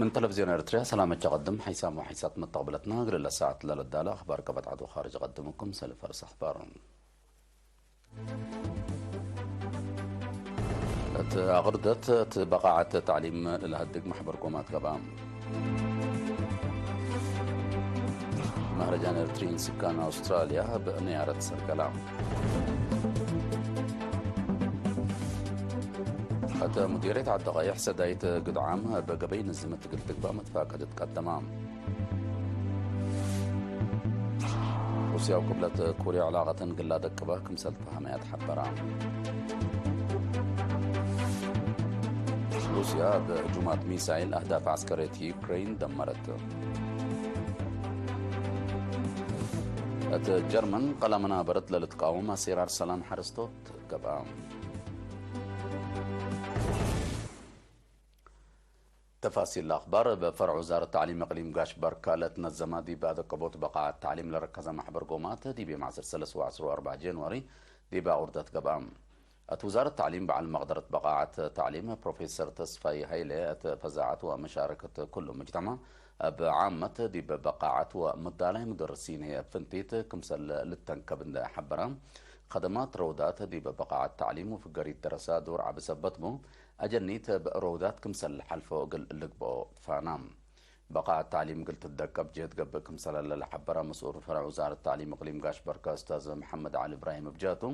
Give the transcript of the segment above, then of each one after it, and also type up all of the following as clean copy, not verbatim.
من تلفزيون اريتريا سلامة تقدم حيسام وحيسات متقبلتنا قبل الساعة للدالة أخبار قبط عدو خارج أقدمكم سلف فرس أخبار أغردت بقاعة تعليم الهدق محبر قومات قبام مهرجان اريتريين سكان أستراليا بنيارة سرقلام مديرية عالدقايح سدايت قدعام بقبين الزمت قلتك بامت فاقدت قدمام روسيا وقبلت كوريا علاقة قلا دقبه كمسلت فهميات حبرام روسيا بهجومات ميسايل أهداف عسكرية يوكرين دمرت الجرمن قلمنا برد للتقاوم سير أرسلان حرستوت قبام تفاصيل الأخبار بفرع وزارة التعليم إقليم قاش بركة تنظم دي بعد قبوت بقاعة التعليم لركز محبر قومات دي بمعصر 3 جانوري دي بأوردة قبام وزارة التعليم بعلم مقدرة بقاعة تعليم بروفيسور تصفي هيلي فزاعة ومشاركة كل مجتمع بعامة دي بقاعة ومدالة مدرسين هي فنتيت كمسل للتنكب حبرام خدمات رودات دي بقاعة التعليم وفي قرية دراسات دور عبسبتمو أجنيت برودات كمسل حلفو قل اللقبو فانام بقاعة التعليم قلت الدقب جيت قب كمسل للحبرة مسؤول فرع وزارة التعليم إقليم قاش بركة أستاذ محمد علي إبراهيم بجاتو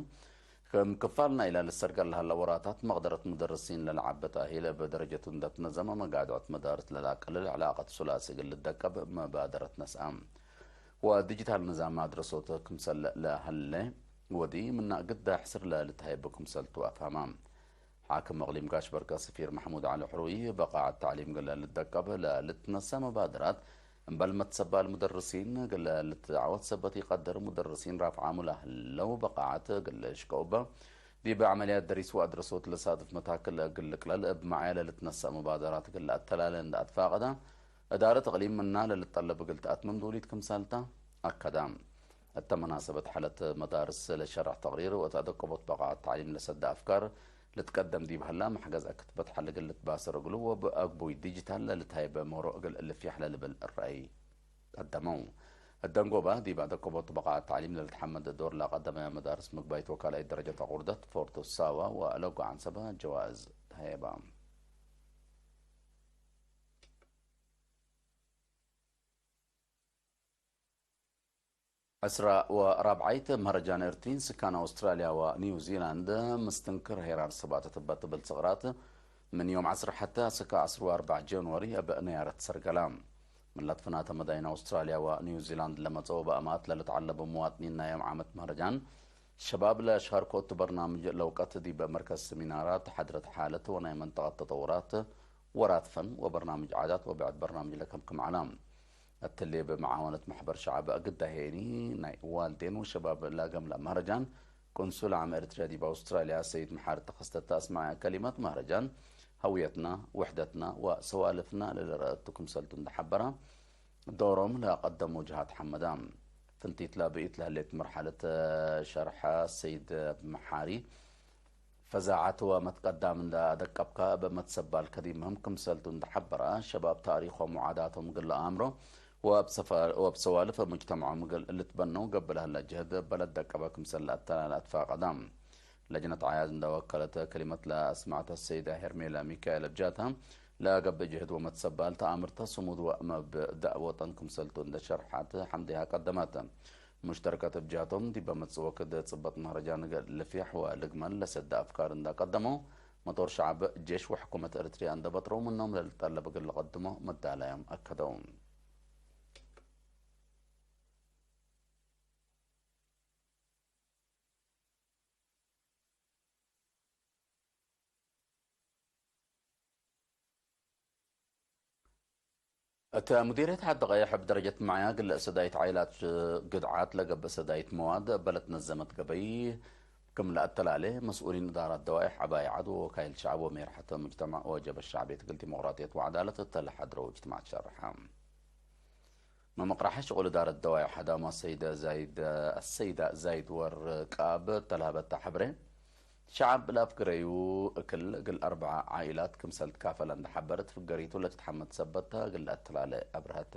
مكفالنا إلى السرقة لها اللوراتات مقدرة مدرسين للعبة تأهيل بدرجة دت نظام مقادعة مدارس للأقل العلاقة ثلاثي قل الدقب مبادرة نسأم وديجيتال نظام مدرسوت كمسل لهالي ودي من قد حسر لتهيب كمسل توافهمام حاكم اقليم قاش بركة سفير محمود علي حروي بقاعة التعليم قال للدقب لتنسى مبادرات بل ما تسبى المدرسين قال لتعود سبت يقدر مدرسين رافع عامله لو بقاعة قال شكوبة دي بعمليات دريس وادرسوت لصادف متاكل قال قلل بمعايلة لتنسى مبادرات قال التلالين اتفاقدا ادارة اقليم منا للطلب قلت اتمم دوليتكم سالتا اكدام التمناسبة حالة مدارس لشرح تقرير وتدقبت بقاعة التعليم لسد افكار لتقدم دي بهلا محجز اكتبت حل قلت باسر قلو بأقبوي ديجيتال لتهيب مورو قل اللي في حلال بالرأي قدموا الدنقوبة دي بعد قبوط بقاعة التعليم للتحمد الدور لا قدم مدارس مقبايت وكالة درجة غردة فورتو الساوة وألوقع عن سبا جواز هيبا أسرى ورابعيت مهرجان إرتين سكان أستراليا ونيوزيلاند مستنكر هيرار سبات تبات بالصغرات من يوم عصر حتى سكا عصر 4 جانوري بأنيارة سرقلام من لطفنات مدينة أستراليا ونيوزيلاند لما تصوب أمات للتعلب مواطنين يوم عامة مهرجان الشباب لشاركوا برنامج لوقت دي بمركز سمينارات حضرت حالة وناي منطقة تطورات ورات فن وبرنامج عادات وبعد برنامج لكم كم علام التلي بمعاونة محبر شعب قد هيني ناي والدين وشباب لاقم مهرجان قنصل عام اريتريا دي باستراليا سيد محار تخصت اسمع كلمات مهرجان هويتنا وحدتنا وسوالفنا لرأتكم سلطن حبرة دورهم لا قدموا جهات حمدان فنتيت لا بقيت لها مرحلة شرح السيد محاري فزاعت ومتقدم لا دقبك بمتسبى الكريم هم كم سلطن حبرة شباب تاريخ ومعاداتهم قل أمره وبسوالف مجتمعهم اللي تبنوا قبل هالجهد بلد دقبكم سلات الأتفاق قدام لجنة عياد وكلت كلمة لا أسمعت السيدة هرميلا ميكائيل بجاتها لا قبل جهد ومتسبال تأمرت صمود وأما بدعوة سلطون لشرحات حمدها قدمتها مشتركة بجاتهم دي بمتسوى كده تصبت مهرجان لفيح ولقمل لسد أفكار دا قدموا مطور شعب الجيش وحكومة إريتريا دا بطروا منهم للطلب اللي قدموا مدى عليهم أكدون مديرية حد غيح بدرجة معايا قل سدايت عائلات قدعات لقب سدايت مواد بلد نزمت قبي كم لا عليه مسؤولين إدارة دوائح عباية عدو وكايل شعب ومير حتى مجتمع وجب الشعبية قلت ديمقراطية وعدالة التلح درو اجتماع شرحام ما مقرح شغل إدارة دوائح هدام السيدة زايد ورقاب تلهبت حبره شعب الأفقريو قل 4 عائلات كمسل كافلا حبرت فقريتو لا تتحمد سبتها قل أتلالي أبرهت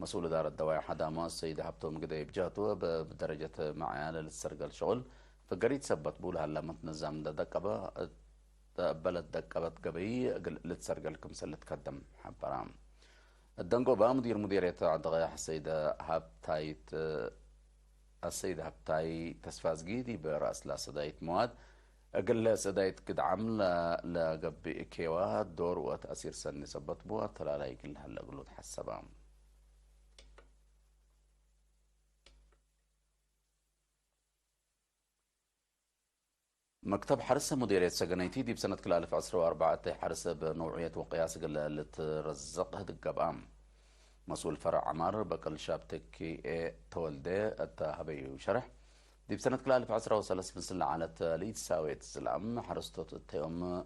مسؤول إدارة الدواعي حداما السيد هبتوم قد يبجاتو بدرجة معيانة للسرقة الشغل فقريت سبت بولها لما تنزام دا دقبة بلد دقبت قبي قل لتسرقة الكمسل تقدم حبرام الدنقو با مديرية عدغيح السيدة هبتاي تسفازقيدي برأس لا سدايت مواد أقل سدايت قد عمل لقبي كيوات دور وتأثير سني سبت بوا تلا لا يقل هلا قلو تحسبام مكتب حرسة مديرية سجنيتي دي بسنة كل 1014 حرسة بنوعية وقياس قل اللي ترزق هدق قبام مسؤول فرع عمار بقل شابتكي تولدي التهبي وشرح دي بسنة كل 1013 مثل على ليد ساويت السلام حرستوت التيوم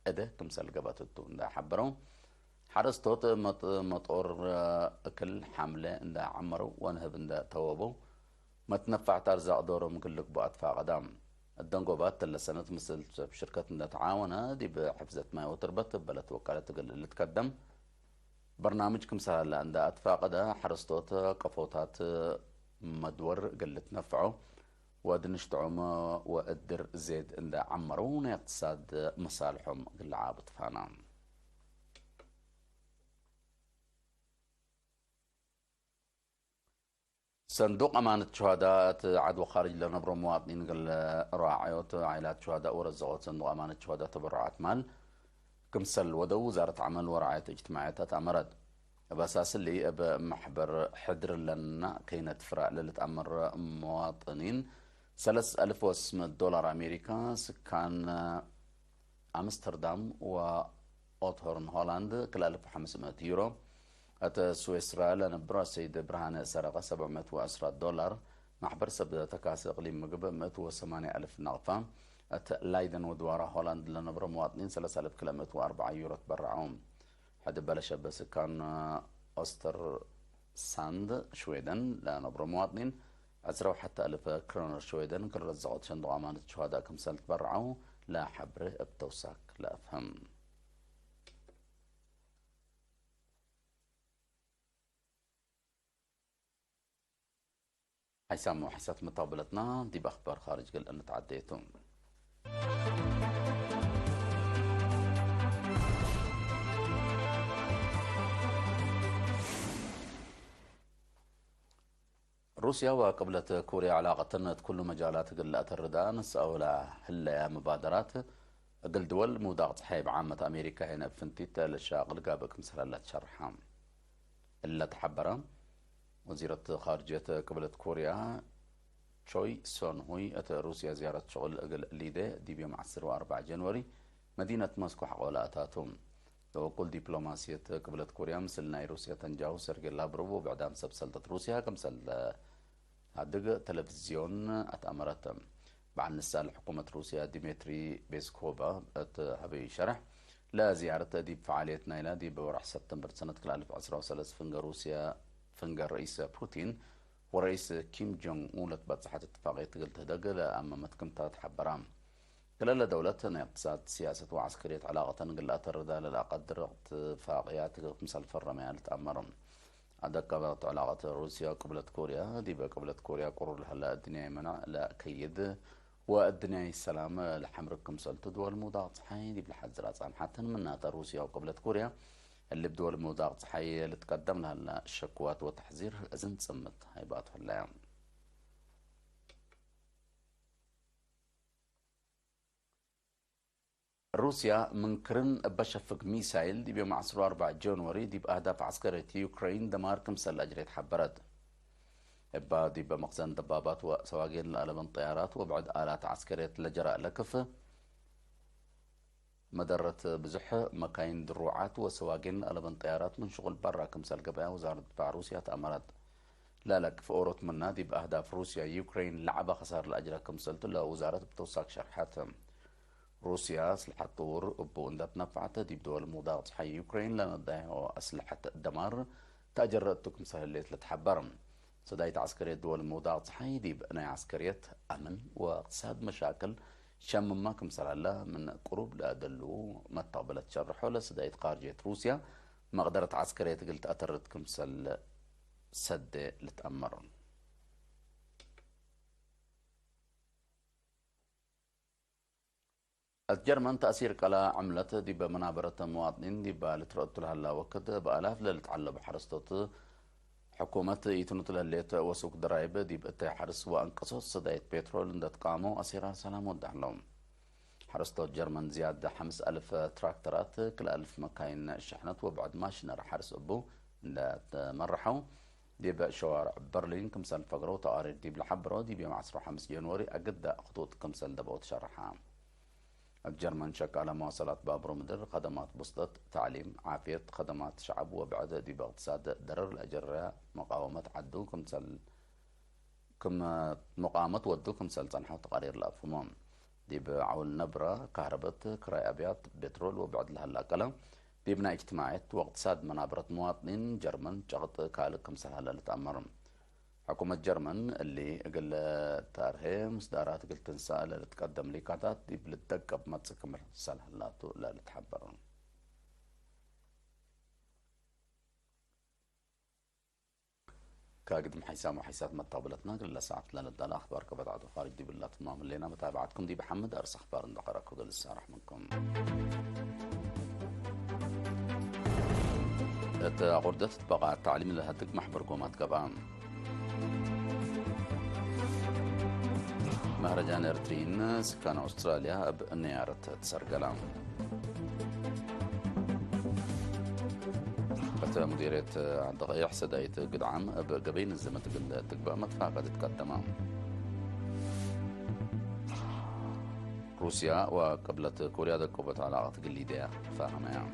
اده كمسال قباتو دا حبرو حرستوت مطور كل حملة دا عمرو وانهب دا توابو ما تنفع ترزق دورهم كلك بأطفاء قدام الدنقوبات لسنة مثل شركة دا تعاونة دي بحفظة ما وتربط بلت وكالة اللي تقدم برنامج كمسال لأن دا أطفاء دا حرستوت قفوتات مدور قلت نفعه ودنش تعوما وقدر زيد عند عمرون اقتصاد مصالحهم العابط فانا صندوق أمانة شهداء عدو خارج لنبرو مواطنين قال راعيوت عائلات شهداء ورزقوت صندوق أمانة شهداء تبرعات مال كمسل ودو وزارة عمل ورعاية اجتماعيات أمرت بأساس اللي بمحبر حدر لنا كينت فرع للتأمر مواطنين 3500 دولار أمريكا سكان أمستردام وأوتهورن هولندا كل 1500 يورو أتا سويسرا لنبرا سيد برهان سرقة 710 دولار محبر سبدا تكاسي إقليم مقبة 108 ألف نغفة أتا لايدن ودوارا هولند لنبرا مواطنين 3000 كلا 104 يورو تبرعون حد بلش بس كان أستر ساند شويدن لنبرا مواطنين 10 حتى 1000 كرونر شويدن كل رزقات صندوق أمانة شهداء كمسال تبرعوا لا حبره بتوساك لا أفهم حيسامو حسات مطابلتنا دي بأخبار خارج قل أن تعديتم روسيا وقبلت كوريا علاقة كل مجالات قلة الردان سأولا هلا مبادرات قل دول موداغ حيب عامة أمريكا هنا فنتيت للشاغل قابك مسهلة شرحام إلا تحبرا وزيرة خارجية قبلة كوريا تشوي سون هوي أتى روسيا زيارة شغل أقل ليدة دي بيوم 4 جنوري مدينة موسكو حقولاتاتهم لو كل دبلوماسية قبلة كوريا مثل ناي روسيا تنجاو سيرجي لابروف وبعدام سبسلطة روسيا كمسل هادق تلفزيون أتأمرت بعد نسال حكومة روسيا ديمتري بيسكوفا هبي شرح لا زيارة دي بفعالية نايلا دي بورح سبتمبر سنة 2013 فنجر روسيا فنجر رئيس بوتين ورئيس كيم جونغ أون بتصحة اتفاقية قلت هدق أما متكم تحبرام كلا دولتنا اقتصاد سياسة وعسكرية علاقة قلات الرداء لا قدر اتفاقيات مثل فرميال تأمرهم عدك علاقة روسيا قبلت كوريا دي قبلت كوريا قرر هلا الدنيا منع لا كيد والدنيا السلام لحمركم سلطة دول مضاعف صحيح دي بالحزرات عن حتى من روسيا وقبلت كوريا اللي بدول مضاعف صحيح اللي تقدم لها الشكوات والتحذير أزن تصمت هاي بقى الأيام روسيا منكرن بشفق ميسايل دي بيوم 4 جنوري دي بأهداف عسكرية يوكرين دمار كمسل أجريت حبرد دي بمخزن دبابات وسواقين الألبن طيارات وبعد آلات عسكرية لجراء لكفة مدرة بزحة مكاين دروعات وسواقين الألبن طيارات من شغل برا كمسل قبايا وزارة دفاع روسيا تأمرت لا لك في أوروت من نادي بأهداف روسيا يوكرين لعبة خسار الأجرة كمسلت لا وزارة بتوساك شرحاتهم روسيا أسلحة طور بوندات نفعتها دي بدول مضاغط حي يوكرين لنا أسلحة دمار تأجرتكم سهليت لتحبرم صدايت عسكرية دول مضاغط حي دي بأنا عسكرية أمن واقتصاد مشاكل شمما كمسلا من قروب لأدلو متقبلت شرحه لسدايت خارجية روسيا مقدرة عسكرية قلت أترد كمسل سد لتأمرون. الجرمن تأثير كلا عملت دي بمنابرة مواطنين دي بالترد لها وقت بآلاف للتعلب حرستوت حكومة يتنط لليت وسوق درايب دي بقتي حرس وانقصص صدايت بترول اندت قاموا أسيرا سلام ودعلهم. حرستو الجرمن زيادة 5000 تراكترات كل 1000 مكاين شحنت وبعد ماشينر حرس أبو لا مرحوا دي بشوارع برلين كمسال فقرو تقارير دي بالحبرو دي بمعصر 5 ينوري أقد خطوط كمسال دبوت شرحها. الجرمن شك على مواصلات بابرو مدر خدمات بسطة تعليم عافية خدمات شعب وبعد دي باقتصاد درر الأجر مقاومة عدو كمسال كم مقاومة ودو كمسال صنحو تقارير الأفهمام دي بعول نبرة كهرباء كراي أبيات بترول وبعد لها الأقلة دي بناء اجتماعات واقتصاد منابرة مواطنين جرمن شغط كالك كمسال هلا لتأمرهم. حكومة جرمن اللي قل تارهي مصدارات قلت تنسى اللي تقدم لي كاتات دي بلتدق بما تسكمل سالها اللاتو لا لتحبرون. كاقدم حيسام وحيسات متقبلتنا قل ساعات لنا الدالة أخبار كبت عدو خارج دي بالله تمام اللينا متابعتكم دي بحمد أرس أخبار اندقرك ودل السارح منكم. غردت تبقى التعليم اللي هتك محبر قومات قبام. مهرجان إرترين سكان أستراليا بنيارة تسرقلام. مديرية الضغيح سدايت قدعم بقبين الزمة تقبأ متفاقد تقدمام. روسيا وقبلت كوريا دقوبت علاقة قليدية فاهمة.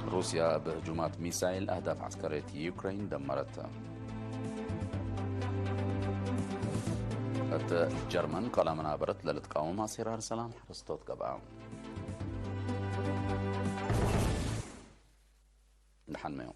روسيا بهجومات ميسايل أهداف عسكرية يوكرين دمرتها. الجرمن قال منابرت للتقاوم مع سيرار سلام حرستوت قبعام. نحن ميوم